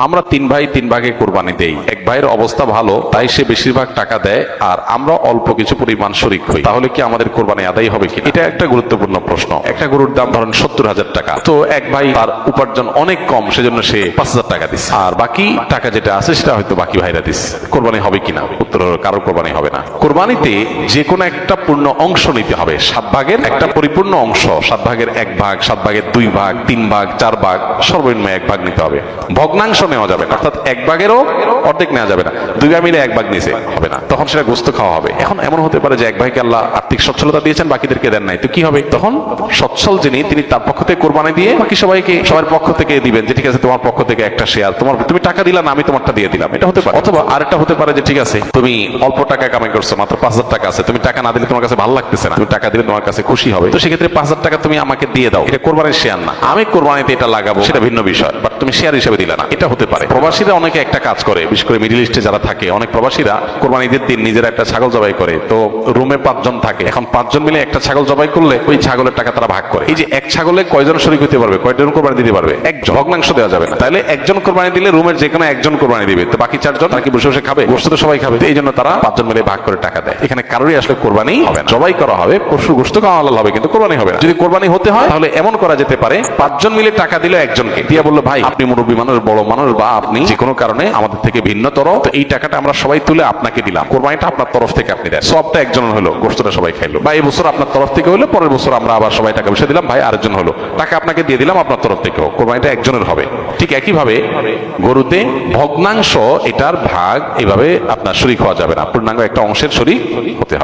আমরা তিন ভাই তিন ভাগে কোরবানি দেই। এক ভাইয়ের অবস্থা ভালো, তাই সে বেশিরভাগ টাকা দেয়, আর আমরা অল্প কিছু পরিমাণ শরিক হই। তাহলে কি আমাদের কোরবানি আদায় হবে কি? এটা একটা গুরুত্বপূর্ণ প্রশ্ন। একটা গরুর দাম ধরেন 70,000 টাকা, তো এক ভাই তার উপার্জন অনেক কম, সেজন্য সে 5,000 টাকা দিচ্ছে, আর বাকি টাকা যেটা আছে সেটা হয়তো বাকি ভাইরা দিচ্ছে। কোরবানি হবে কিনা? উত্তর হলো কারো কোরবানি হবে না। কোরবানিতে যে কোনো একটা পূর্ণ অংশ নিতে হবে। 7 ভাগের একটা পরিপূর্ণ অংশ, 7 ভাগের 1 ভাগ, 7 ভাগের 2 ভাগ, 3 ভাগ, 4 ভাগ, সর্বনিম্ন 1 ভাগ নিতে হবে। ভগ্নাংশ নেওয়া যাবে না, অর্থাৎ 1 ভাগেরও অর্ধেক নেওয়া যাবে না। 2 ভাই মিলে 1 ভাগ নিছে হবে না, তখন সেটা গোস্ত খাওয়া হবে। এখন এমন হতে পারে যে এক ভাইকে আল্লাহ আর্থিক সচ্ছলতা দিয়েছেন, বাকিদেরকে দেন নাই, তো কি হবে? তখন সচ্ছল যিনি, তিনি তার পক্ষ থেকে কোরবানি দিয়ে বাকি সবাইকে সবার পক্ষ থেকে দিবেন যে ঠিক আছে, তোমার পক্ষ থেকে একটা শেয়ার, তুমি টাকা দিলা না, আমি তোমারটা দিয়ে দিলাম। এটা হতে পারে। অথবা আরেকটা হতে পারে যে ঠিক আছে, তুমি অল্প টাকা কামাই করছো, মাত্র 5,000 টাকা আছে, তুমি টাকা না দিলে তোমার কাছে ভালো লাগতেছে না, তুমি টাকা দিলে তোমার কাছে খুশি হবে, তো সেক্ষেত্রে 5,000 টাকা তুমি আমাকে দিয়ে দাও। এটা কোরবানির শেয়ার না, আমি কোরবানিতে এটা লাগাবো, সেটা ভিন্ন বিষয়, বাট তুমি শেয়ার হিসেবে দিলা না। এটা হতে পারে। প্রবাসীরা অনেকে একটা কাজ করে, বিশেষ করে মিডল ইস্টে যারা থাকে, অনেক প্রবাসীরা কোরবানি ঈদের দিন নিজেরা একটা ছাগল জবাই করে। তো রুমে 5 জন থাকে, এখন 5 জন মিলে একটা ছাগল জবাই করলে ওই ছাগলের টাকা তারা ভাগ করে। এই যে এক ছাগলে কয়জন শরীক হতে পারবে, কয়জন কোরবানি দিতে পারবে? একজন। ভগ্নাংশ দেওয়া যাবে না। তাহলে একজন কোরবানি দিলে রুমের যে কোনো একজন কোরবানি দিবে, তো বাকি 4 জন কি বসে বসে খাবে? গোশত তো সবাই খাবে, এই জন্য তারা 5 জন মিলে ভাগ করে টাকা দেয়। এখানে কারোরই আসলে কোরবানি হবে না, জবাই করা হবে, পশু গোশত খাওয়া হালাল হবে, কিন্তু কোরবানি হবে না। যদি কোরবানি হতে হয় তাহলে এমন করা যেতে পারে, 5 জন মিলে টাকা দিল একজনকে দিয়ে, বললো ভাই আপনি মুরব্বী মানুষ, বড় মানুষ, বা আপনি যে কোনো কারণে আমাদের থেকে ভিন্নতর, তো এই টাকাটা আমরা সবাই তুলে আপনাকে দিলাম, কোরবানিটা আপনার তরফ থেকে আপনি দেন, সবটা একজনের হলো, গোশতটা সবাই খাইলো। বা এই বছর আপনার তরফ থেকে হলো, পরের বছর আমরা আবার সবাই টাকা পয়সা দিলাম, ভাই আরেকজন হলো, টাকা আপনাকে দিয়ে দিলাম আপনার তরফ থেকেও, কোরবানিটা একজনের হবে। ঠিক একইভাবে গরুতে ভগ্নাংশ, এটার ভাগ এভাবে আপনার শরীক হওয়া যাবে না, পূর্ণাঙ্গ একটা অংশের শরীক হতে হবে।